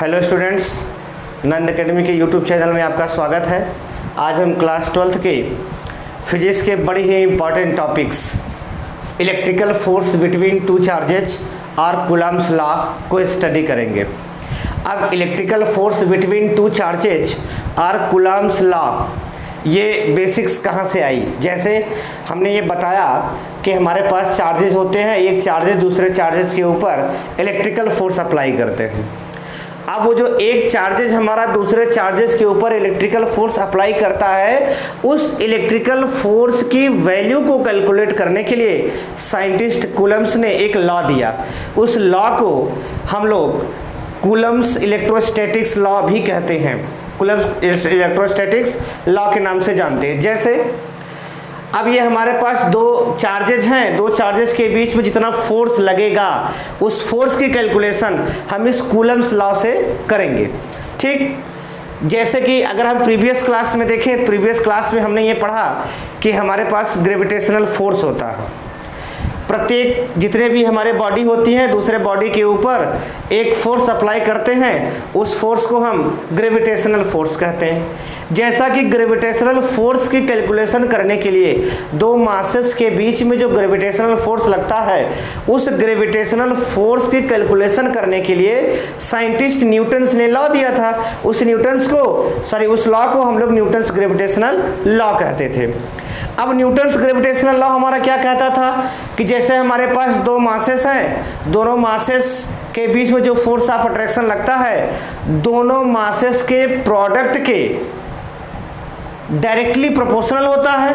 Hello students, नंद academy के YouTube channel में आपका स्वागत है। आज हम क्लास 12th के फिजिक्स के बड़ी ही important topics electrical force between two charges और कूलम्ब्स लॉ को स्टडी करेंगे। अब electrical force between two charges और कूलम्ब्स लॉ ये बेसिक्स कहाँ से आई। जैसे हमने ये बताया कि हमारे पास चार्जेस होते हैं, एक चार्जेस दूसरे चार्जेस के ऊपर इलेक्ट्रिकल फोर्स अप्लाई करते हैं। अब वो जो एक चार्जेस हमारा दूसरे चार्जेस के ऊपर इलेक्ट्रिकल फोर्स अप्लाई करता है, उस इलेक्ट्रिकल फोर्स की वैल्यू को कैलकुलेट करने के लिए साइंटिस्ट कूलम्ब्स ने एक लॉ दिया। उस लॉ को हम लोग कूलम्ब्स इलेक्ट्रोस्टैटिक्स लॉ भी कहते हैं, कूलम्ब्स इलेक्ट्रोस्टैटिक्स लॉ के नाम से जानते हैं। जैसे अब ये हमारे पास दो चार्जेज हैं, दो चार्जेस के बीच में जितना फोर्स लगेगा उस फोर्स की कैलकुलेशन हम इस कूलम्ब्स लॉ से करेंगे। ठीक, जैसे कि अगर हम प्रीवियस क्लास में देखें, प्रीवियस क्लास में हमने ये पढ़ा कि हमारे पास ग्रेविटेशनल फोर्स होता है। प्रत्येक जितने भी हमारे बॉडी होती हैं दूसरे बॉडी के ऊपर एक फोर्स अप्लाई करते हैं, उस फोर्स को हम ग्रेविटेशनल फोर्स कहते हैं। जैसा कि ग्रेविटेशनल फोर्स की कैलकुलेशन करने के लिए दो मासेस के बीच में जो ग्रेविटेशनल फोर्स लगता है, उस ग्रेविटेशनल फोर्स की कैलकुलेशन करने के लिए साइंटिस्ट न्यूटन्स ने लॉ दिया था। उस लॉ को हम लोग न्यूटन्स ग्रेविटेशनल लॉ कहते थे। अब न्यूटन्स ग्रेविटेशनल लॉ हमारा क्या कहता था कि जैसे हमारे पास दो मासेस हैं, दोनों मासेस के बीच में जो फोर्स ऑफ अट्रैक्शन लगता है, दोनों मासेस के प्रोडक्ट के डायरेक्टली प्रोपोर्शनल होता है।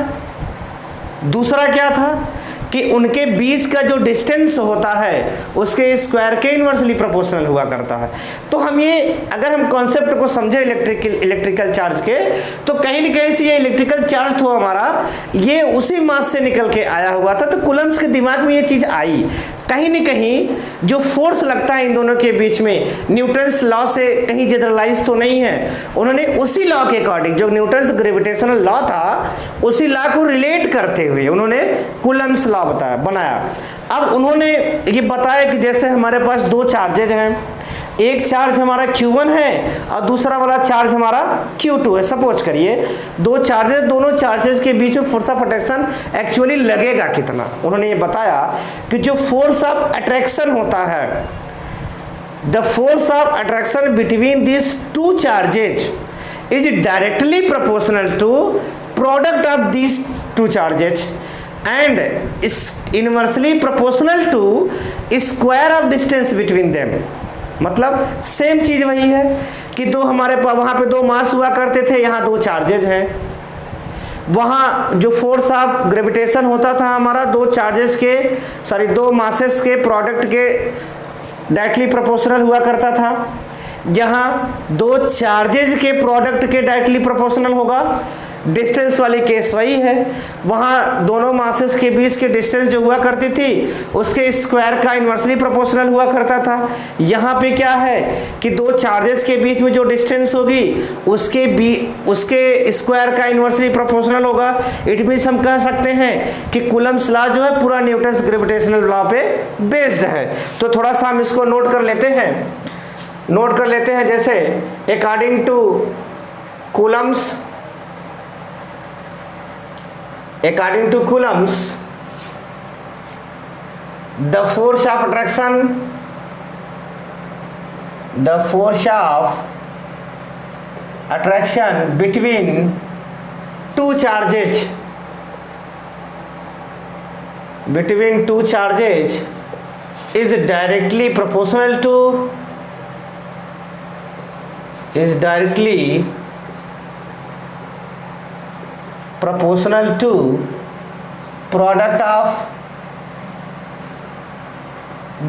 दूसरा क्या था कि उनके बीच का जो डिस्टेंस होता है उसके स्क्वायर के इन्वर्सली प्रोपोर्शनल हुआ करता है। तो हम ये अगर हम कॉन्सेप्ट को समझे इलेक्ट्रिकल चार्ज के, तो कहीं न कहीं से ये इलेक्ट्रिकल चार्ज तो हमारा ये उसी मास से निकल के आया हुआ था। तो कूलम्ब्स के दिमाग में ये चीज़ आई, कहीं न कहीं जो फोर्स लगता है इन दोनों के बीच में न्यूटन्स लॉ से कहीं जनरलाइज तो नहीं है। उन्होंने उसी लॉ के अकॉर्डिंग जो न्यूटन्स ग्रेविटेशनल लॉ था उसी लॉ को रिलेट करते हुए उन्होंने कूलम्ब्स लॉ बनाया। अब उन्होंने ये बताया कि जैसे हमारे पास दो चार्जेज हैं, एक चार्ज हमारा Q1 है और दूसरा वाला चार्ज हमारा Q2 है। सपोज करिए दो चार्जेस, दोनों चार्जेस के बीच में फोर्स ऑफ अट्रैक्शन एक्चुअली लगेगा कितना। उन्होंने ये बताया कि जो फोर्स ऑफ अट्रैक्शन होता है, the force of attraction between this two charges is directly proportional to product of this two charges and inversely proportional to square of distance between them. मतलब सेम चीज वही है कि दो हमारे पास वहां पे दो मास हुआ करते थे, यहाँ दो चार्जेज हैं। वहां जो फोर्स ऑफ ग्रेविटेशन होता था हमारा दो मासेस के प्रोडक्ट के डायरेक्टली प्रोपोर्शनल हुआ करता था। जहाँ दो चार्जेज के प्रोडक्ट के डायरेक्टली प्रोपोर्शनल होगा, डिस्टेंस वाली केस वही है। वहाँ दोनों मासेस के बीच के डिस्टेंस जो हुआ करती थी उसके स्क्वायर का इन्वर्सली प्रोपोर्शनल हुआ करता था। यहाँ पे क्या है कि दो चार्जेस के बीच में जो डिस्टेंस होगी उसके स्क्वायर का इन्वर्सली प्रोपोर्शनल होगा। इट मीन्स हम कह सकते हैं कि कूलम्ब्स लॉ जो है पूरा न्यूटन्स ग्रेविटेशनल लॉ पे बेस्ड है। तो थोड़ा सा हम इसको नोट कर लेते हैं। जैसे according to Coulomb's, the force of attraction between two charges is directly proportional to product of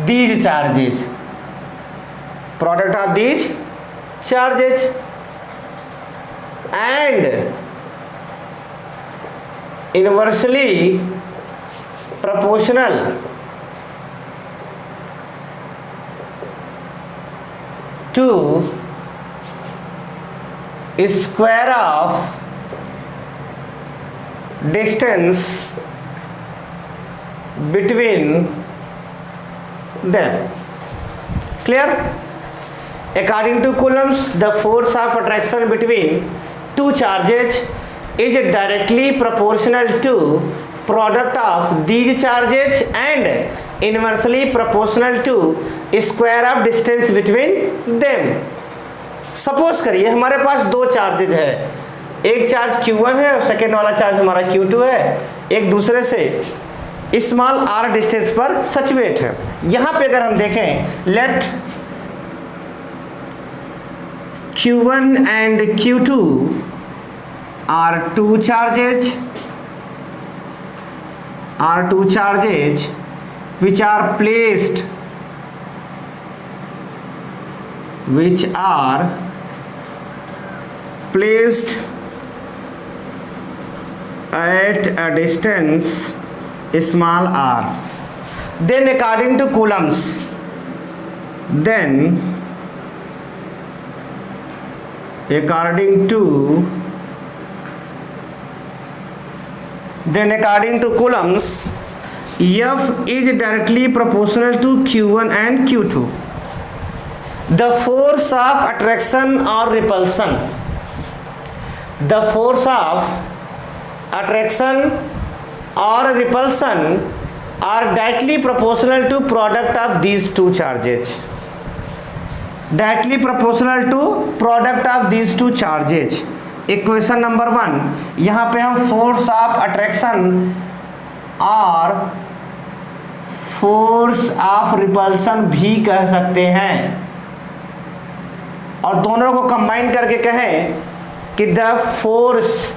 these charges and inversely proportional to square of distance between them। Clear? according to Coulomb's the force of attraction between two charges is directly proportional to product of these charges and inversely proportional to square of distance between them. Suppose करिए हमारे पास दो charges है, एक charge Q1 है और second वाला charge हमारा Q2 है, एक दूसरे से स्मॉल r डिस्टेंस पर सचुएट है। यहां पे अगर हम देखें, late Q1 and Q2 are two charges which are placed at a distance small r. Then according to Coulomb's, according to Coulomb's, F is directly proportional to Q1 and Q2. The force of attraction or repulsion, the force of attraction or repulsion are directly proportional to product of these two charges. Directly proportional to product of these two charges. Equation number 1, यहाँ पे हम force of attraction और force of repulsion भी कह सकते हैं, और दोनों को कंबाइन करके कहें कि the force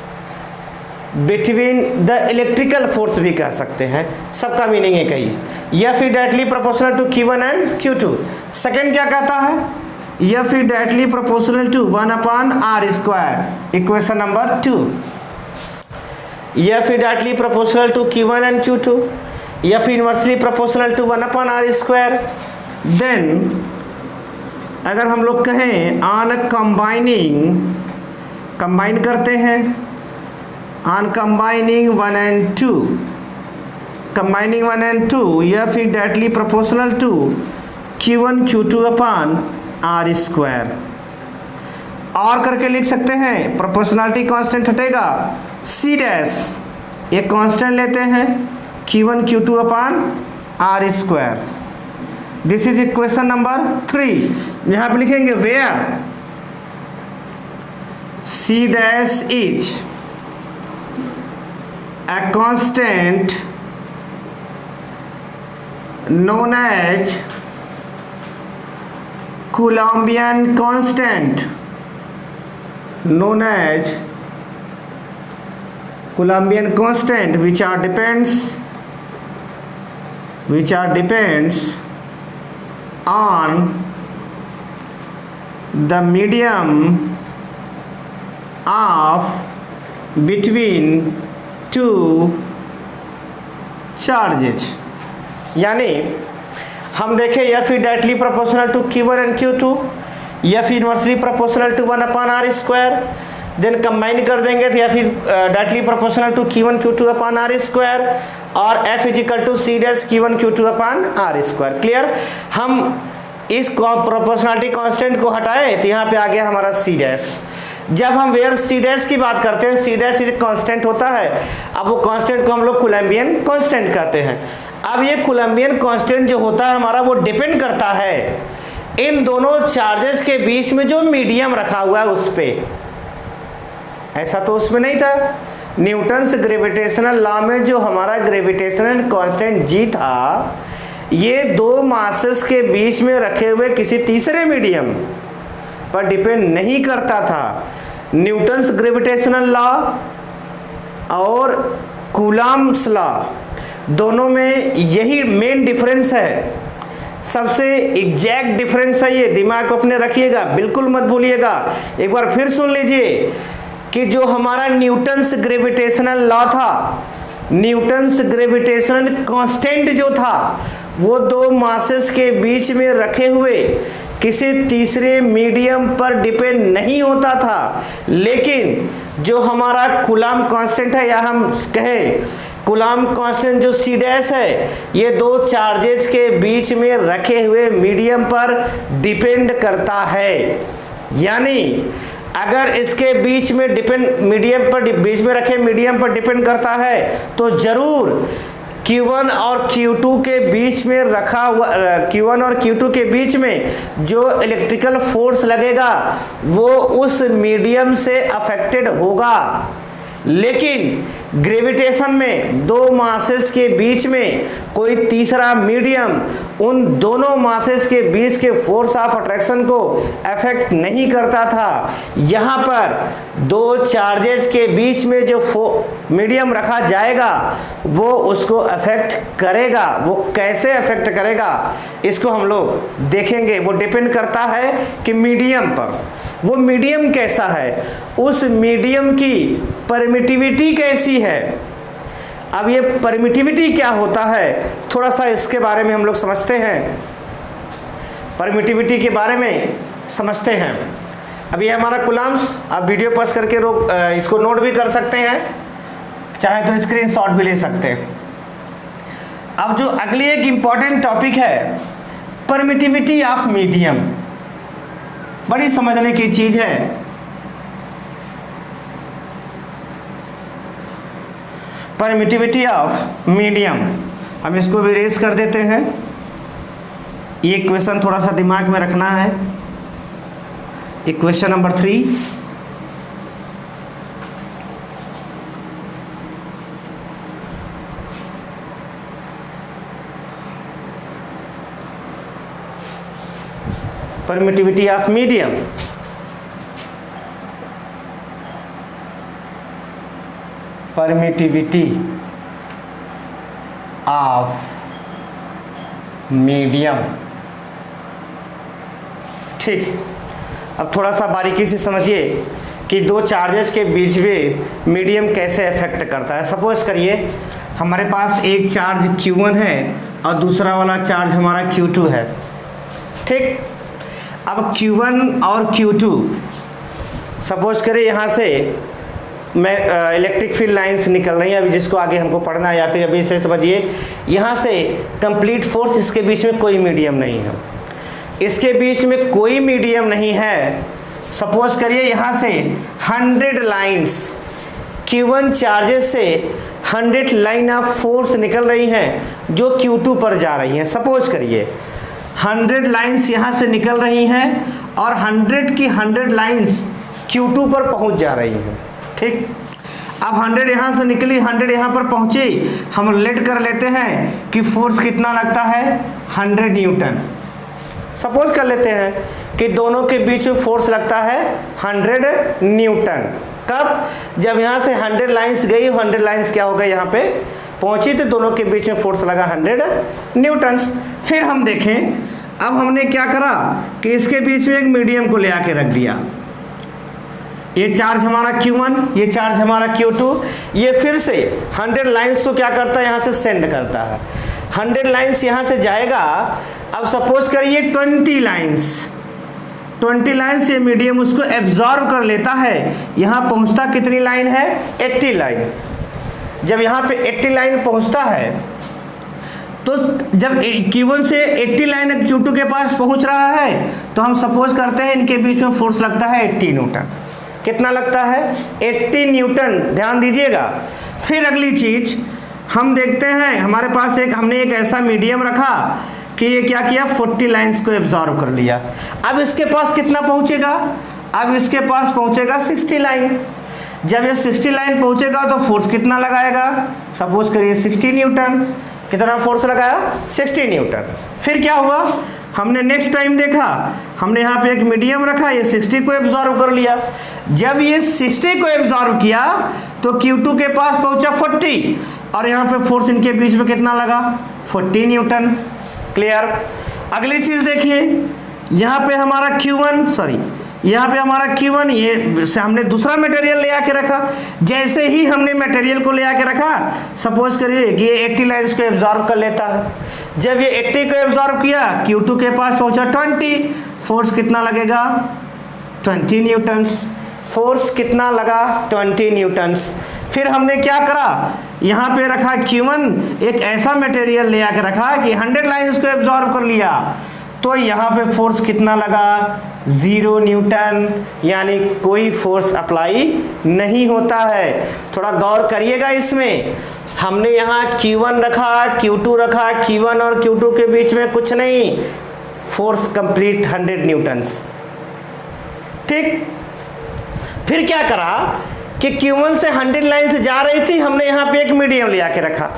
between the electrical force भी कह सकते हैं। सबका मीनिंग एक ही। या फिर directly proportional to Q1 and Q2। Second क्या कहता है, या फिर directly proportional to 1/r², equation number 2। या फिर directly proportional to Q1 and Q2, या फिर inversely proportional to 1/r²। Then अगर हम लोग कहें ऑन कंबाइनिंग, कंबाइन करते हैं, on combining 1 and 2, combining 1 and 2, या फिर directly proportional to Q1 Q2/r²। और करके लिख सकते हैं, प्रोपोर्शनलिटी कांस्टेंट हटेगा, C डैश एक कांस्टेंट लेते हैं Q1 Q2/r²। This is equation number 3। यहां पे लिखेंगे where C dash is a constant known as Coulombian constant, known as Coulombian constant, which are depends on the medium of between two charges। यानी हम देखें या फिर directly proportional to Q1 and Q2, या फिर inversely proportional to 1/r², then combine कर देंगे तो या फिर directly proportional to Q1 Q2/r², और F is equal to C dash Q1 Q2/r²। Clear. हम इस प्रोपोर्शनलिटी कांस्टेंट को हटाएं तो यहाँ पे आ गया हमारा C डैश। जब हम वेयर C डैश की बात करते हैं, C डैश एक कांस्टेंट होता है। अब वो कांस्टेंट को हम लोग कोलम्बियन कांस्टेंट कहते हैं। अब ये कोलम्बियन कांस्टेंट जो होता है हमारा, वो डिपेंड करता है इन दोनों चार्जेस के बीच में जो मीडियम रखा हुआ है उस पे। ऐसा तो उसमें नहीं था। न्यूटन्स ग्रेविटेशनल लॉ में जो हमारा ग्रेविटेशनल कांस्टेंट G था, ये दो मासेस के बीच में रखे हुए किसी तीसरे मीडियम पर डिपेंड नहीं करता था। न्यूटन्स ग्रेविटेशनल लॉ और कूलॉम्स लॉ, दोनों में यही मेन डिफरेंस है। सबसे एग्जैक्ट डिफरेंस है ये, दिमाग में अपने रखिएगा, बिल्कुल मत भूलिएगा। एक बार फिर सुन लीजिए कि जो हमारा न्यूटन्स ग्रेविटेशनल लॉ था, न्यूटन्स ग्रेविटेशनल कांस्टेंट जो था, वो दो मासेस के बीच में रखे हुए किसी तीसरे मीडियम पर डिपेंड नहीं होता था। लेकिन जो हमारा कूलॉम कांस्टेंट है, या हम कहें कूलाम कांस्टेंट जो C डैश है ये दो चार्जेज के बीच में रखे हुए मीडियम पर डिपेंड करता है। यानी अगर इसके बीच में मीडियम पर बीच में रखे मीडियम पर डिपेंड करता है तो जरूर Q1 और Q2 के बीच में रखा हुआ Q1 और Q2 के बीच में जो इलेक्ट्रिकल फोर्स लगेगा वो उस मीडियम से अफेक्टेड होगा। लेकिन ग्रेविटेशन में दो मासेस के बीच में कोई तीसरा मीडियम उन दोनों मासेस के बीच के फोर्स ऑफ अट्रैक्शन को अफेक्ट नहीं करता था। यहाँ पर दो चार्जेस के बीच में जो मीडियम रखा जाएगा वो उसको अफेक्ट करेगा। वो कैसे अफेक्ट करेगा इसको हम लोग देखेंगे। वो डिपेंड करता है कि मीडियम पर, वो मीडियम कैसा है, उस मीडियम की परमिटिविटी कैसी है। अब ये परमिटिविटी क्या होता है थोड़ा सा इसके बारे में हम लोग समझते हैं। परमिटिविटी के बारे में समझते हैं। अब ये हमारा कूलम्ब्स, आप वीडियो पॉज करके इसको नोट भी कर सकते हैं, चाहे तो स्क्रीनशॉट भी ले सकते हैं। अब जो अगली एक इम्पॉर्टेंट टॉपिक है परमिटिविटी ऑफ मीडियम, बड़ी समझने की चीज है। परमिटिविटी ऑफ मीडियम, हम इसको भी रेज कर देते हैं। ये क्वेश्चन थोड़ा सा दिमाग में रखना है। Equation number 3, permittivity of medium. Permittivity of medium, ठीक। अब थोड़ा सा बारीकी से समझिए कि दो चार्जेस के बीच में मीडियम कैसे इफेक्ट करता है। सपोज करिए हमारे पास एक चार्ज Q1 है और दूसरा वाला चार्ज हमारा Q2 है, ठीक। अब Q1 और Q2 सपोज करें यहाँ से मैं इलेक्ट्रिक फील्ड लाइंस निकल रही हैं अभी, जिसको आगे हमको पढ़ना है, या फिर अभी से समझिए यहाँ से कंप्लीट फोर्स, इसके बीच में कोई मीडियम नहीं है, इसके बीच में कोई मीडियम नहीं है। सपोज करिए यहाँ से 100 लाइंस Q1 चार्जेस से 100 लाइन ऑफ फोर्स निकल रही हैं जो Q2 पर जा रही हैं। सपोज करिए 100 लाइंस यहाँ से निकल रही हैं और 100 की 100 लाइंस Q2 पर पहुँच जा रही हैं, ठीक। अब 100 यहाँ से निकली, 100 यहाँ पर पहुँची, हम रिलेट कर लेते हैं कि फोर्स कितना लगता है 100 न्यूटन। सपोज कर लेते हैं कि दोनों के बीच में फोर्स लगता है 100 न्यूटन। कब? जब यहाँ से 100 लाइंस गई, 100 लाइंस क्या हो गई यहाँ पे पहुँची, तो दोनों के बीच में फोर्स लगा 100 न्यूटन्स। फिर हम देखें, अब हमने क्या करा कि इसके बीच में एक मीडियम को ले आके रख दिया। ये चार्ज हमारा Q1, ये चार्ज हमारा Q2, ये फिर से 100 लाइंस को क्या करता है यहाँ से सेंड करता है। 100 लाइंस यहाँ से जाएगा। अब सपोज करिए 20 लाइंस ये मीडियम उसको एब्जॉर्ब कर लेता है। यहाँ पहुँचता कितनी लाइन है 80 लाइन। जब यहाँ पे 80 लाइन पहुँचता है तो जब Q1 से 80 लाइन Q2 के पास पहुँच रहा है तो हम सपोज करते हैं इनके बीच में फोर्स लगता है 80 न्यूटन। कितना लगता है 80 न्यूटन, ध्यान दीजिएगा। फिर अगली चीज हम देखते हैं, हमारे पास हमने एक ऐसा मीडियम रखा कि ये क्या किया 40 लाइंस को एब्जॉर्ब कर लिया। अब इसके पास कितना पहुंचेगा, अब इसके पास पहुंचेगा 60 लाइन। जब ये 60 लाइन पहुंचेगा तो फोर्स कितना लगाएगा, सपोज करिए 60 न्यूटन। कितना फोर्स लगाया 60 न्यूटन। फिर क्या हुआ, हमने नेक्स्ट टाइम देखा, हमने यहाँ पे एक मीडियम रखा, ये 60 को एब्जॉर्ब कर लिया। जब ये 60 को एब्जॉर्ब किया तो Q2 के पास पहुंचा 40 और यहाँ पे फोर्स इनके बीच में कितना लगा 40 न्यूटन। क्लियर। अगली चीज देखिए, यहाँ पे हमारा यहाँ पे हमारा Q1, ये हमने दूसरा मटेरियल ले आके रखा। जैसे ही हमने मटेरियल को ले आके रखा, सपोज करिए कि ये 80 लाइंस को एब्जॉर्ब कर लेता है। जब ये 80 को एब्जॉर्ब किया, Q2 के पास पहुंचा 20, फोर्स कितना लगेगा 20 न्यूटन्स। फोर्स कितना लगा 20 न्यूटन्स। फिर हमने क्या करा यहाँ पे रखा Q1, एक ऐसा मटेरियल ले आके रखा कि 100 लाइंस को एब्जॉर्ब कर लिया, तो यहाँ पे फोर्स कितना लगा, 0 न्यूटन, यानी कोई फोर्स अप्लाई नहीं होता है। थोड़ा गौर करिएगा इसमें, हमने यहाँ Q1 रखा, Q2 रखा, Q1 और Q2 के बीच में कुछ नहीं, फोर्स कंप्लीट 100 न्यूटन्स। ठीक, फिर क्या करा कि Q1 से 100 लाइन से जा रही थी, हमने यहाँ पे एक मीडियम ले आके रखा।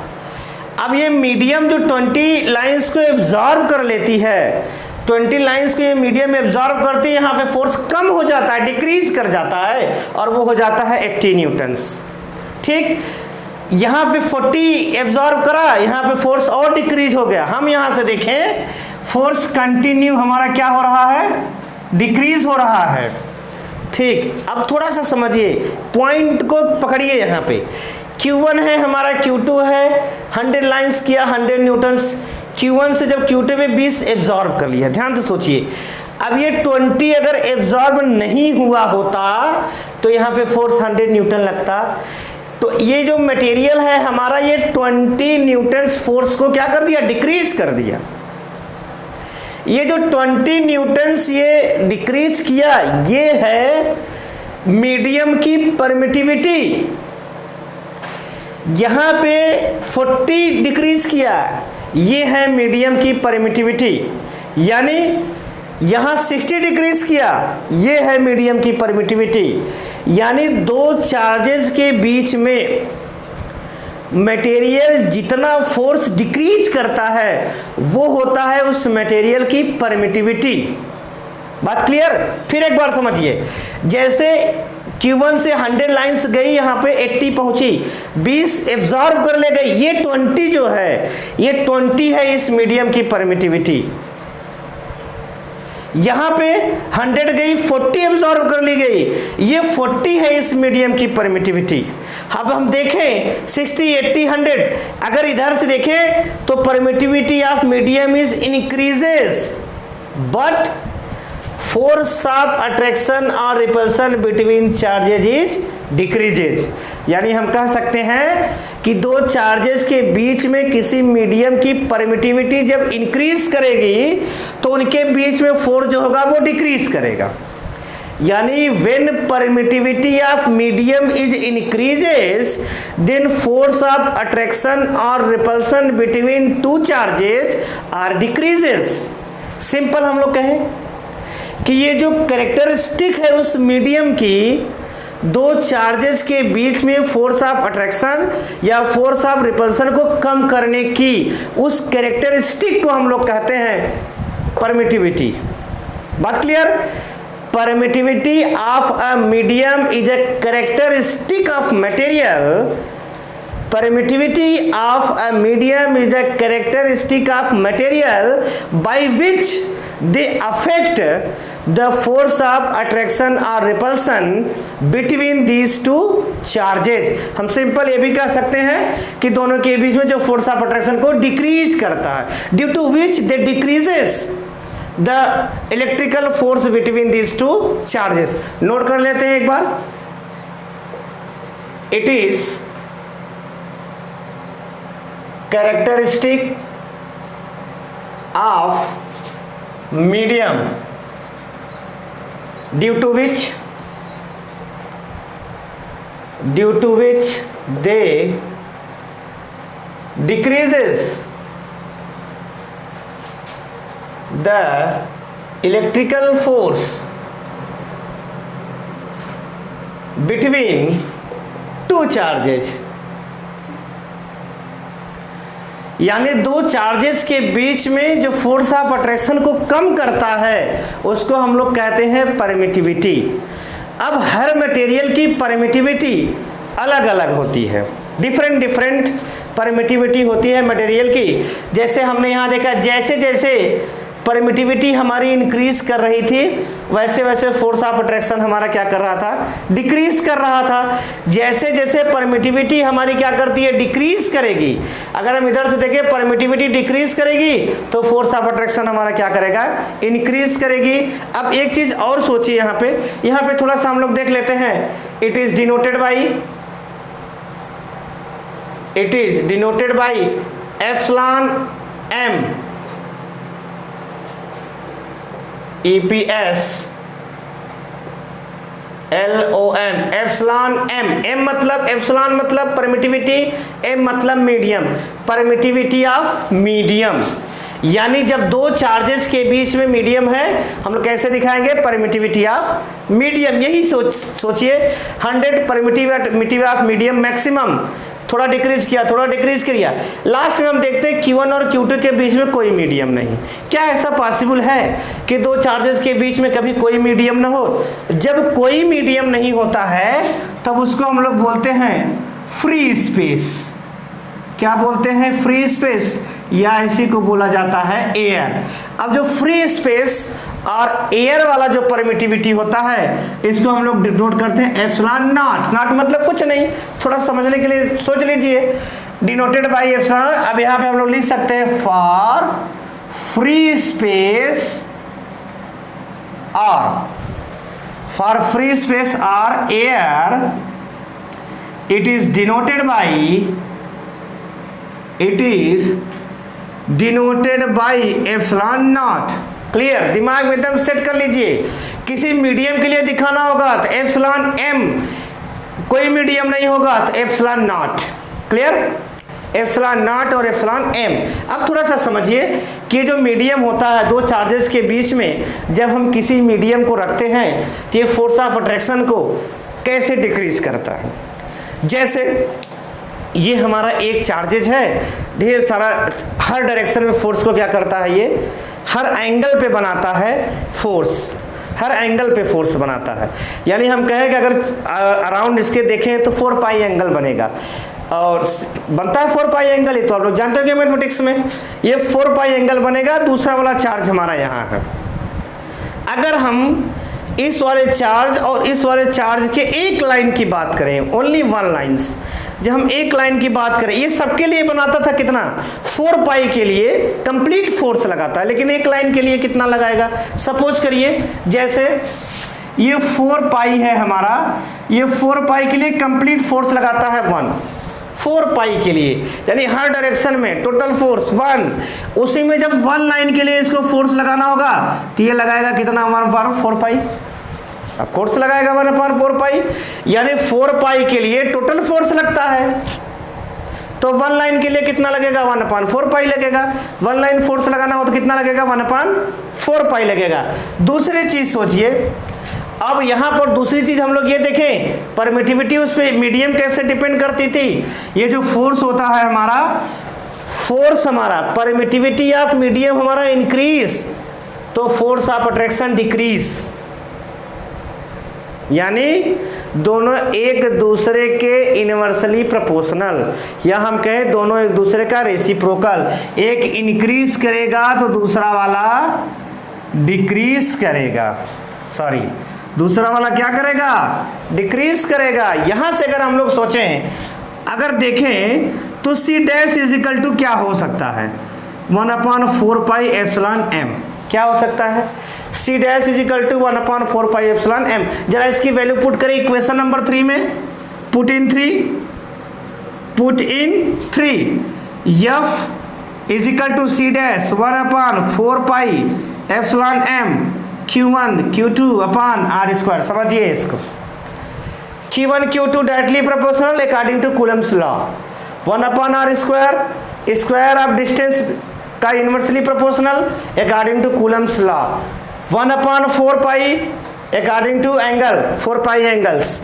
अब ये मीडियम जो 20 लाइंस को एब्जॉर्ब कर लेती है, 20 लाइंस को ये मीडियम एब्जॉर्ब करती है, यहाँ पे फोर्स कम हो जाता है, डिक्रीज कर जाता है, और वो हो जाता है 80 न्यूटन्स। ठीक, यहाँ पे 40 एब्जॉर्ब करा, यहाँ पे फोर्स और डिक्रीज हो गया। हम यहाँ से देखें, फोर्स कंटिन्यू हमारा क्या हो रहा है, डिक्रीज हो रहा है। ठीक, अब थोड़ा सा समझिए, पॉइंट को पकड़िए। यहाँ पे Q1 है हमारा, Q2 है, 100 लाइंस किया, 100 न्यूटन्स। Q1 से जब Q2 पे 20 एब्जॉर्ब कर लिया, ध्यान से सोचिए। अब ये 20 अगर एब्जॉर्ब नहीं हुआ होता तो यहाँ पे फोर्स 100 न्यूटन लगता। तो ये जो मटेरियल है हमारा, ये 20 न्यूटन्स फोर्स को क्या कर दिया, डिक्रीज कर दिया। ये जो 20 न्यूटन्स ये डिक्रीज किया, ये है मीडियम की परमिटिविटी। यहाँ पे 40 डिक्रीज किया, ये है मीडियम की परमिटिविटी। यानी यहाँ 60 डिक्रीज किया, ये है मीडियम की परमिटिविटी। यानी दो चार्जेस के बीच में मटेरियल जितना फोर्स डिक्रीज करता है वो होता है उस मटेरियल की परमिटिविटी। बात क्लियर? फिर एक बार समझिए, जैसे Q1 से 100 लाइंस गई, यहाँ पे 80 पहुंची, 20 एब्जॉर्ब कर ले गई, ये 20 जो है, ये 20 है इस मीडियम की परमिटिविटी। यहाँ पे 100 गई, 40 एब्जॉर्ब कर ली गई, ये 40 है इस मीडियम की परमिटिविटी। अब हम देखें 60, 80, 100, अगर इधर से देखें तो permittivity of medium is increases, but force of attraction और repulsion between charges is decreases. यानी हम कह सकते हैं कि दो चार्जेस के बीच में किसी मीडियम की परमिटिविटी जब इंक्रीज करेगी तो उनके बीच में फोर्स जो होगा वो डिक्रीज करेगा। यानी when permittivity of medium is increases, then force of attraction और repulsion between two charges are decreases. Simple हम लोग कहें कि ये जो कैरेक्टरिस्टिक है उस मीडियम की, दो चार्जेस के बीच में फोर्स ऑफ अट्रैक्शन या फोर्स ऑफ रिपल्सन को कम करने की, उस कैरेक्टरिस्टिक को हम लोग कहते हैं परमिटिविटी। बात clear? Permittivity of a medium is a characteristic of material. Permittivity of a medium is the characteristic of material by which they affect the force of attraction or repulsion between these two charges। हम simple ये भी कह सकते हैं कि दोनों के बीच में जो फोर्स ऑफ अट्रैक्शन को डिक्रीज करता है, due to which they decreases the electrical force between these two charges. Note कर लेते हैं एक बार। It is characteristic of medium due to which they decreases the electrical force between two charges। यानी दो चार्जेस के बीच में जो फोर्स ऑफ अट्रैक्शन को कम करता है उसको हम लोग कहते हैं परमिटिविटी। अब हर मटेरियल की परमिटिविटी अलग अलग होती है, डिफरेंट परमिटिविटी होती है मटेरियल की। जैसे हमने यहाँ देखा, जैसे जैसे परमिटिविटी हमारी इंक्रीज कर रही थी वैसे वैसे फोर्स ऑफ अट्रैक्शन हमारा क्या कर रहा था, डिक्रीज कर रहा था। जैसे जैसे परमिटिविटी हमारी क्या करती है, डिक्रीज करेगी। अगर हम इधर से देखें, परमिटिविटी डिक्रीज करेगी तो फोर्स ऑफ अट्रैक्शन हमारा क्या करेगा, इंक्रीज करेगी। अब एक चीज और सोचिए, यहाँ पे थोड़ा सा हम लोग देख लेते हैं। It is denoted by it is denoted by epsilon m EPS LON epsilon m मतलब एप्सिलॉन मतलब परमिटिविटी, m मतलब मीडियम, परमिटिविटी ऑफ मीडियम। यानी जब दो चार्जेस के बीच में मीडियम है हम लोग कैसे दिखाएंगे, परमिटिविटी ऑफ मीडियम। यही सोचिए 100 परमिटिविटी ऑफ मीडियम मैक्सिमम, थोड़ा डिक्रीज किया, थोड़ा डिक्रीज किया, लास्ट में हम देखते हैं Q1 और Q2 के बीच में कोई मीडियम नहीं। क्या ऐसा पॉसिबल है कि दो चार्जेस के बीच में कभी कोई मीडियम ना हो? जब कोई मीडियम नहीं होता है तब उसको हम लोग बोलते हैं फ्री स्पेस। क्या बोलते हैं? फ्री स्पेस, या इसी को बोला जाता है एयर। अब जो फ्री स्पेस और एयर वाला जो परमिटिविटी होता है इसको हम लोग डिनोट करते हैं एप्सिलॉन नॉट। नॉट मतलब कुछ नहीं, थोड़ा समझने के लिए सोच लीजिए, डिनोटेड बाय एप्सिलॉन। अब यहाँ पे हम लोग लिख सकते हैं फॉर फ्री स्पेस और air it is denoted by epsilon not. Clear? दिमाग में एकदम सेट कर लीजिए। किसी मीडियम के लिए दिखाना होगा तो एप्सिलॉन m, कोई मीडियम नहीं होगा तो epsilon not. Clear? Epsilon not और एप्सिलॉन m। अब थोड़ा सा समझिए कि जो मीडियम होता है दो चार्जेस के बीच में, जब हम किसी मीडियम को रखते हैं तो ये फोर्स ऑफ अट्रैक्शन को कैसे डिक्रीज करता है। जैसे ये हमारा एक चार्जेज है, ढेर सारा हर डायरेक्शन में फोर्स को क्या करता है, ये हर एंगल पे बनाता है फोर्स, हर एंगल पे फोर्स बनाता है। यानी हम कहें कि अगर अराउंड इसके देखें तो 4 पाई एंगल बनेगा, और बनता है 4 पाई एंगल। ही तो आप लोग जानते हो कि मैथमेटिक्स में ये 4 पाई एंगल बनेगा। दूसरा वाला चार्ज हमारा यहाँ है। अगर हम इस वाले चार्ज और इस वाले चार्ज के एक लाइन की बात करें, ओनली वन लाइन्स, जब हम एक लाइन की बात करें, ये सबके लिए बनाता था कितना, 4 पाई के लिए कंप्लीट फोर्स लगाता है, लेकिन एक लाइन के लिए कितना लगाएगा। सपोज करिए जैसे ये 4 पाई है हमारा, ये 4 पाई के लिए कंप्लीट फोर्स लगाता है 1, 4 पाई के लिए, यानी हर डायरेक्शन में टोटल फोर्स 1। उसी में जब 1 लाइन के लिए इसको फोर्स लगाना होगा तो ये लगाएगा कितना, 1/4 पाई। ऑफ कोर्स लगाएगा 1/4 पाई, यानी 4 पाई के लिए टोटल फोर्स लगता है। तो 1 लाइन के लिए कितना लगेगा, 1/4 पाई लगेगा। 1 लाइन फोर्स लगाना हो तो कितना लगेगा, 1/4 पाई लगेगा। दूसरी चीज सोचिए, अब यहाँ पर दूसरी चीज हम लोग ये देखें, परमिटिविटी उस पर मीडियम कैसे डिपेंड करती थी। ये जो फोर्स होता है हमारा, फोर्स हमारा, परमिटिविटी ऑफ मीडियम हमारा इंक्रीज तो फोर्स ऑफ अट्रैक्शन डिक्रीज। यानी दोनों एक दूसरे के इनवर्सली प्रोपोर्शनल, या हम कहें दोनों एक दूसरे का रेसिप्रोकल। एक इंक्रीज करेगा तो दूसरा वाला डिक्रीज करेगा, सॉरी दूसरा वाला क्या करेगा, डिक्रीज करेगा। यहां से अगर हम लोग सोचें, अगर देखें तो C dash is equal to क्या हो सकता है, 1/4 पाई एप्सिलॉन m। क्या हो सकता है, C dash is equal to 1/4 pi epsilon m। जरा इसकी वैल्यू पुट करें इक्वेशन नंबर 3 में, put in 3 F is equal to C dash 1/4 pi epsilon m Q1 Q2 upon r²। समझिए इसको, Q1 Q2 directly proportional according to Coulomb's law, 1/r², square of distance का inversely proportional according to Coulomb's law, 1/4 pi according to angle, 4 pi angles,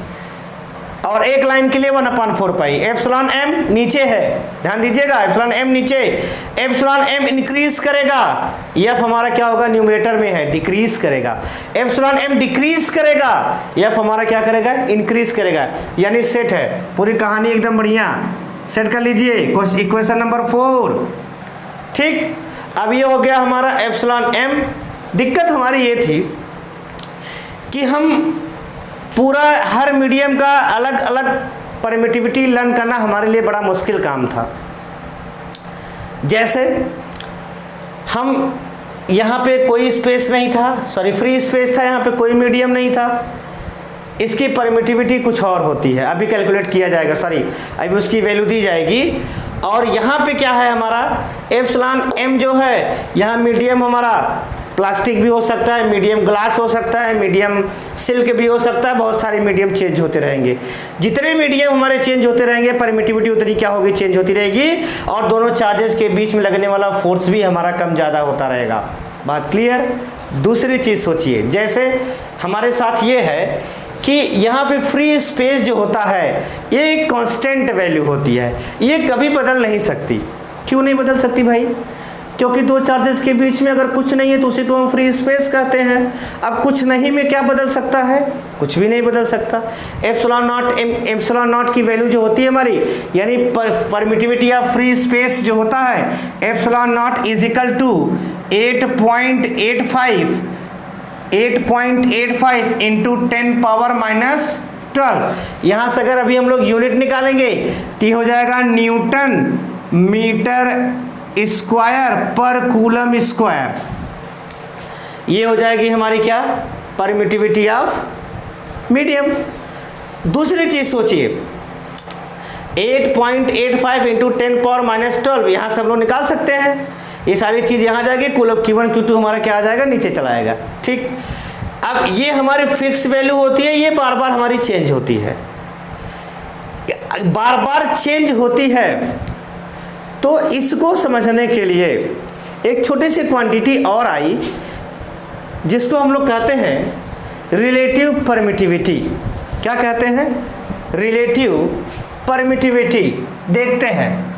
और एक line के लिए 1/4 pi. Epsilon m नीचे है, ध्यान दीजिएगा, एप्सिलॉन m नीचे, एप्सिलॉन m इंक्रीज करेगा, f हमारा क्या होगा, न्यूमरेटर में है, डिक्रीज करेगा। एप्सिलॉन m डिक्रीज करेगा, f हमारा क्या करेगा, इंक्रीज करेगा। यानी सेट है, पूरी कहानी एकदम बढ़िया सेट कर लीजिए। इक्वेशन नंबर 4, ठीक। अब ये हो गया हमारा एप्सिलॉन m। दिक्कत हमारी ये थी कि हम पूरा हर मीडियम का अलग अलग परमिटिविटी लर्न करना हमारे लिए बड़ा मुश्किल काम था। जैसे हम यहाँ पे कोई स्पेस नहीं था, सॉरी फ्री स्पेस था, यहाँ पे कोई मीडियम नहीं था, इसकी परमिटिविटी कुछ और होती है, अभी कैलकुलेट किया जाएगा, सॉरी अभी उसकी वैल्यू दी जाएगी। और यहाँ पे क्या है हमारा एप्सिलॉन m जो है, यहाँ मीडियम हमारा प्लास्टिक भी हो सकता है, मीडियम ग्लास हो सकता है, मीडियम सिल्क भी हो सकता है, बहुत सारे मीडियम चेंज होते रहेंगे। जितने मीडियम हमारे चेंज होते रहेंगे परमिटिविटी उतनी क्या होगी, चेंज होती रहेगी, और दोनों चार्जेस के बीच में लगने वाला फोर्स भी हमारा कम ज़्यादा होता रहेगा। बात क्लियर। दूसरी चीज़ सोचिए, जैसे हमारे साथ ये है कि यहाँ पे फ्री स्पेस जो होता है ये एक कांस्टेंट वैल्यू होती है, ये कभी बदल नहीं सकती। क्यों नहीं बदल सकती भाई? क्योंकि दो चार्जेस के बीच में अगर कुछ नहीं है तो उसी को हम फ्री स्पेस कहते हैं। अब कुछ नहीं में क्या बदल सकता है? कुछ भी नहीं बदल सकता। एप्सिलॉन नॉट की वैल्यू जो होती है हमारी, यानी परमिटिविटी ऑफ फ्री स्पेस जो होता है, epsilon not is equal to 8.85 into 10 power minus 12। यहाँ से अगर अभी हम लोग यूनिट निकालेंगे तो हो जाएगा न्यूटन मीटर स्क्वायर पर कूलम स्क्वायर। ये हो जाएगी हमारी क्या, परमिटिविटी ऑफ मीडियम। दूसरी चीज सोचिए, 8.85 इंटू 10 पावर माइनस 12, यहाँ से हम लोग निकाल सकते हैं। ये सारी चीज यहाँ जाएगी, कूलम Q1 Q2 हमारा क्या आ जाएगा, नीचे चला आएगा। ठीक, अब ये हमारी फिक्स वैल्यू होती है, ये बार बार हमारी चेंज होती है, बार बार चेंज होती है। तो इसको समझने के लिए एक छोटी सी क्वांटिटी और आई जिसको हम लोग कहते हैं रिलेटिव परमिटिविटी। क्या कहते हैं? Relative permittivity. देखते हैं,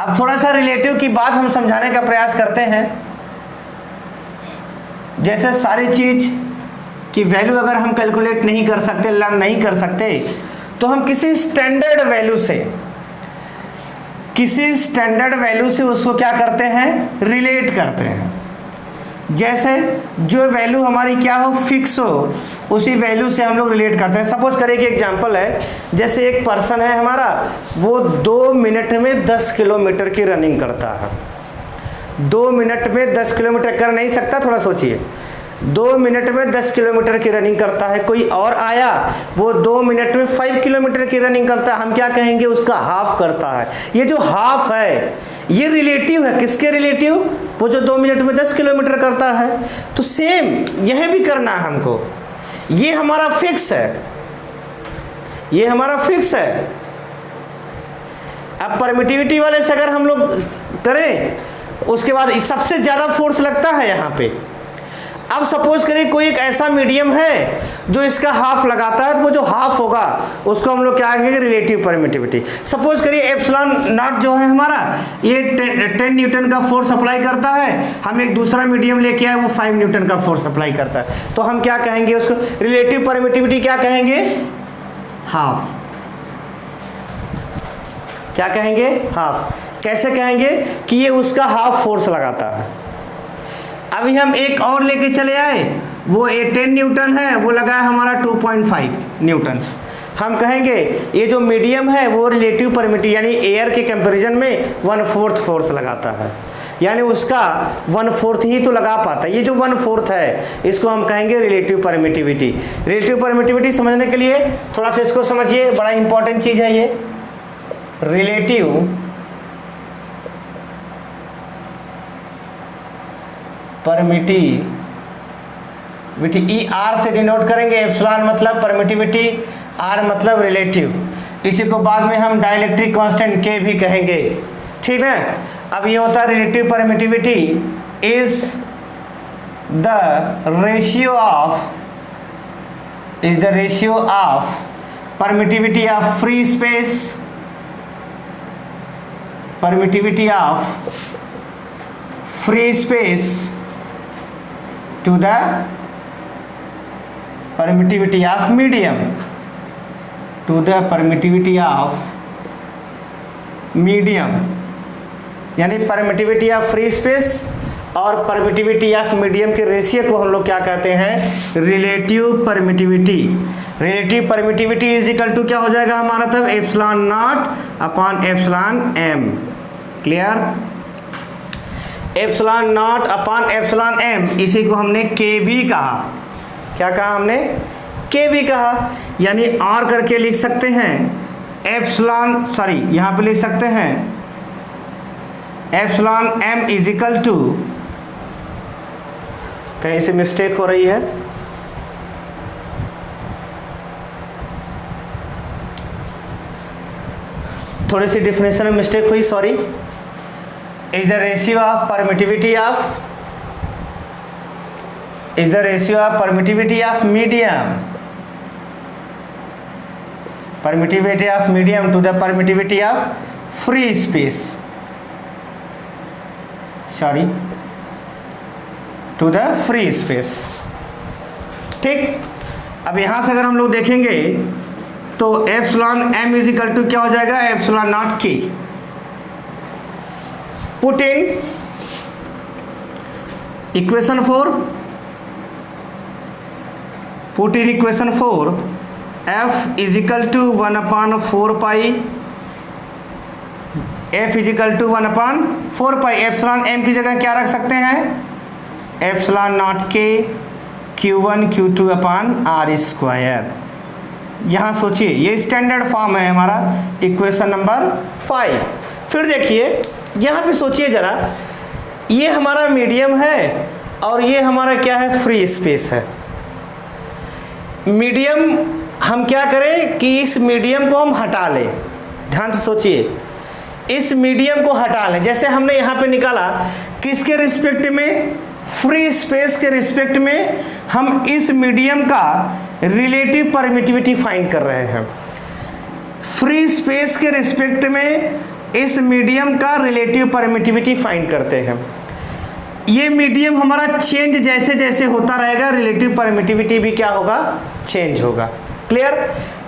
अब थोड़ा सा रिलेटिव की बात हम समझाने का प्रयास करते हैं। जैसे सारी चीज की वैल्यू अगर हम कैलकुलेट नहीं कर सकते, लर्न नहीं कर सकते, तो हम किसी स्टैंडर्ड वैल्यू से उसको क्या करते हैं, रिलेट करते हैं। जैसे जो वैल्यू हमारी क्या हो, फिक्स हो, उसी वैल्यू से हम लोग रिलेट करते हैं। सपोज करें कि एग्जांपल है, जैसे एक पर्सन है हमारा, वो 2 मिनट में 10 किलोमीटर की रनिंग करता है। 2 मिनट में 10 किलोमीटर कर नहीं सकता, थोड़ा सोचिए। 2 मिनट में 10 किलोमीटर की रनिंग करता है। कोई और आया, वो 2 मिनट में 5 किलोमीटर की रनिंग करता है, हम क्या कहेंगे, उसका हाफ करता है। ये जो हाफ है ये रिलेटिव है, किसके रिलेटिव? वो जो 2 मिनट में 10 किलोमीटर करता है। तो सेम यह भी करना है हमको, ये हमारा फिक्स है, ये हमारा फिक्स है। अब परमिटिविटी वाले से अगर हम लोग करें, उसके बाद सबसे ज्यादा फोर्स लगता है यहाँ पे। अब सपोज करिए कोई एक ऐसा मीडियम है जो इसका हाफ लगाता है, तो वो जो हाफ होगा उसको हम लोग क्या कहेंगे, रिलेटिव परमिटिविटी। सपोज करिए एप्सिलॉन नॉट जो है हमारा, ये 10 न्यूटन का फोर्स अप्लाई करता है, हम एक दूसरा मीडियम लेके आए, वो 5 न्यूटन का फोर्स अप्लाई करता है, तो हम क्या कहेंगे उसको, रिलेटिव परमिटिविटी क्या कहेंगे, हाफ। क्या कहेंगे, हाफ। कैसे कहेंगे कि ये उसका हाफ फोर्स लगाता है। अभी हम एक और लेके चले आए, वो 10 न्यूटन है, वो लगा है हमारा 2.5 न्यूटन्स। हम कहेंगे ये जो मीडियम है वो रिलेटिव परमिटिविटी यानी एयर के कंपैरिजन में 1/4 फोर्स लगाता है, यानी उसका 1/4 ही तो लगा पाता है। ये जो 1/4 है इसको हम कहेंगे रिलेटिव परमिटिविटी। रिलेटिव परमिटिविटी समझने के लिए थोड़ा सा इसको समझिए, बड़ा इंपॉर्टेंट चीज है ये। रिलेटिव परमिटिविटी ई आर से डिनोट करेंगे। एप्सिलॉन मतलब परमिटिविटी, आर मतलब रिलेटिव। इसी को बाद में हम डाइलेक्ट्रिक कांस्टेंट के भी कहेंगे, ठीक है। अब ये होता है relative permittivity is the ratio of permittivity of free space, permittivity of free space to the permittivity of medium, to the permittivity of medium, यानी परमिटिविटी ऑफ फ्री स्पेस और परमिटिविटी ऑफ मीडियम के ratio को हम लोग क्या कहते हैं, relative permittivity. Relative permittivity is equal to क्या हो जाएगा हमारा तब, epsilon not upon epsilon M. Clear, epsilon not upon epsilon M, इसी को हमने के भी कहा। क्या कहा हमने, के भी कहा, यानी आर करके लिख सकते हैं एप्सिलॉन, सॉरी यहाँ पे लिख सकते हैं epsilon M is equal to, कहीं से मिस्टेक हो रही है, थोड़ी सी डिफिनेशन में मिस्टेक हुई, sorry, is the ratio of permittivity of, is the ratio of permittivity of medium to the permittivity of free space, sorry, to the free space। ठीक, अब यहां से अगर हम लोग देखेंगे तो epsilon M is equal to क्या हो जाएगा, एप्सिलॉन नॉट के। Put in equation 4, put in equation 4, f is equal to 1 upon 4 pi, f is equal to 1 upon 4 pi, epsilon m की जगह क्या रख सकते हैं, epsilon not k q1 q2 upon r square. यहाँ सोचिए ये स्टैंडर्ड फॉर्म है हमारा इक्वेशन नंबर 5। फिर देखिए यहाँ पे सोचिए जरा, ये हमारा मीडियम है और ये हमारा क्या है, फ्री स्पेस है। मीडियम हम क्या करें कि इस मीडियम को हम हटा लें, ध्यान से सोचिए, इस मीडियम को हटा लें। जैसे हमने यहाँ पे निकाला किसके रिस्पेक्ट में, फ्री स्पेस के रिस्पेक्ट में हम इस मीडियम का रिलेटिव परमिटिविटी फाइंड कर रहे हैं। फ्री स्पेस के रिस्पेक्ट में इस मीडियम का रिलेटिव परमिटिविटी फाइंड करते हैं। ये मीडियम हमारा चेंज जैसे जैसे होता रहेगा, रिलेटिव परमिटिविटी भी क्या होगा, चेंज होगा। क्लियर,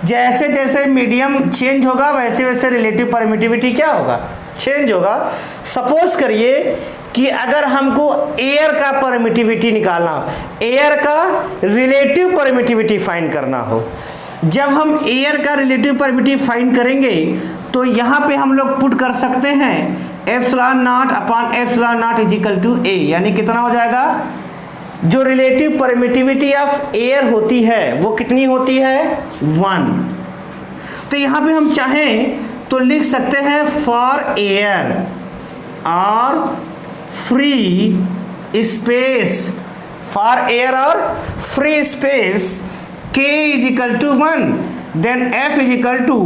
जैसे जैसे मीडियम चेंज होगा वैसे वैसे रिलेटिव परमिटिविटी क्या होगा, चेंज होगा। सपोज करिए कि अगर हमको एयर का परमिटिविटी निकालना हो, एयर का रिलेटिव परमिटिविटी फाइंड करना हो, जब हम एयर का रिलेटिव परमिटिविटी फाइंड करेंगे तो यहाँ पे हम लोग पुट कर सकते हैं epsilon not upon epsilon not is equal to A, यानी कितना हो जाएगा, जो रिलेटिव परमिटिविटी ऑफ एयर होती है वो कितनी होती है, 1। तो यहाँ पे हम चाहें तो लिख सकते हैं फॉर एयर और फ्री स्पेस, फॉर एयर और free space k is equal to 1, then f is equal to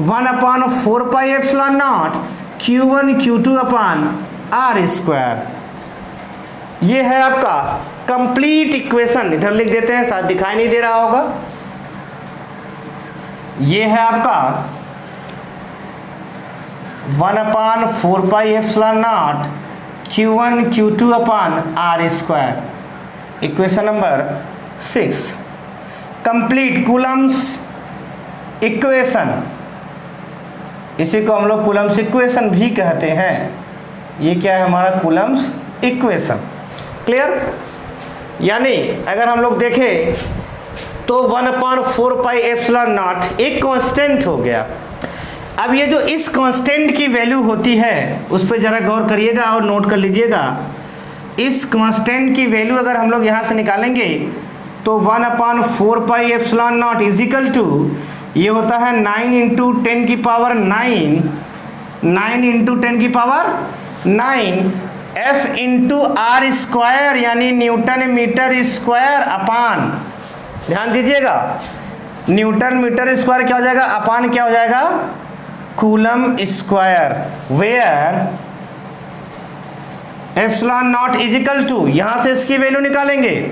1 upon 4 pi epsilon naught q1 q2 upon r square. ये है आपका कंप्लीट इक्वेशन। इधर लिख देते हैं, शायद दिखाई नहीं दे रहा होगा। ये है आपका 1 upon 4 pi epsilon naught q1 q2 upon r square, equation number 6। Complete Coulomb's equation, इसी को हम लोग कूलम्स इक्वेशन भी कहते हैं। ये क्या है हमारा, कूलम्स इक्वेशन। क्लियर, यानी अगर हम लोग देखें तो 1 अपॉन 4 पाई एप्सिलॉन नॉट एक कांस्टेंट हो गया। अब ये जो इस कांस्टेंट की वैल्यू होती है उस पर ज़रा गौर करिएगा और नोट कर लीजिएगा। इस कांस्टेंट की वैल्यू अगर हम लोग यहाँ से निकालेंगे तो 1 upon 4 pi epsilon not is equal to, ये होता है 9 इंटू 10 की पावर 9, 9 इंटू 10 की power 9 f into R square, यानी न्यूटन मीटर स्क्वायर अपान, ध्यान दीजिएगा, न्यूटन मीटर स्क्वायर क्या हो जाएगा, अपान क्या हो जाएगा, coulomb square, where epsilon not is equal to, यहां से इसकी वैल्यू निकालेंगे,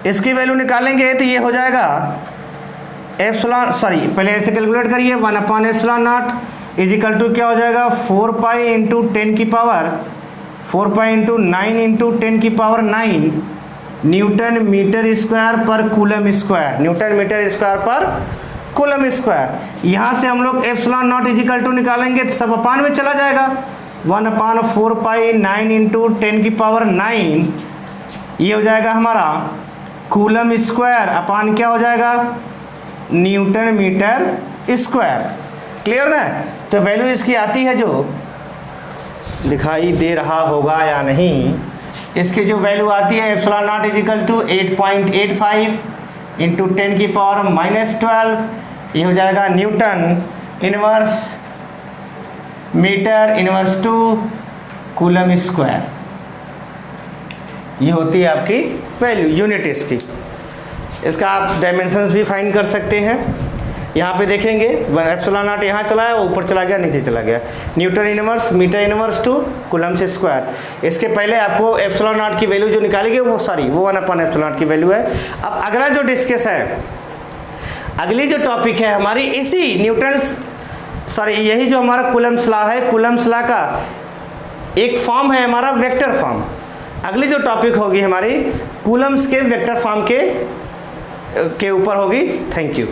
इसकी वैल्यू निकालेंगे तो ये हो जाएगा एप्सिलॉन, सॉरी पहले ऐसे कैलकुलेट करिए, 1 upon epsilon not is equal to क्या हो जाएगा, 4 पाई इंटू 10 की पावर 4 पाई इंटू 9 इंटू 10 की पावर 9 न्यूटन मीटर स्क्वायर पर coulomb square, newton metre square पर कूलम स्क्वायर। यहाँ से हम लोग epsilon not is equal to निकालेंगे तो सब अपान में चला जाएगा, 1 अपॉन 4 पाई 9 इंटू 10 की पावर 9, ये हो जाएगा हमारा कूलम स्क्वायर अपान क्या हो जाएगा, न्यूटन मीटर स्क्वायर। क्लियर ना, तो वैल्यू इसकी आती है, जो दिखाई दे रहा होगा या नहीं, इसकी जो वैल्यू आती है epsilon not is equal to 8.85 into 10 की पावर -12, ये हो जाएगा newton inverse metre inverse two coulomb square. ये होती है आपकी वैल्यू यूनिट इसकी। इसका आप डायमेंशंस भी फाइंड कर सकते हैं। यहाँ पे देखेंगे एप्सिलॉन नॉट यहाँ चला है, ऊपर चला गया, नीचे चला गया। Newton inverse metre inverse two coulombs square. इसके पहले आपको एप्सिलॉन नॉट की वैल्यू जो निकालेंगे वो 1 एप्सिलॉन नॉट की वैल्यू है। अब अगला जो डिस्कस है, अगली जो टॉपिक है हमारी इसी यही जो हमारा कूलम्स लॉ है, कूलम्स लॉ का एक फॉर्म है हमारा वेक्टर फॉर्म। अगली जो टॉपिक होगी हमारी कूलम्स के वेक्टर फॉर्म के ऊपर होगी। Thank you.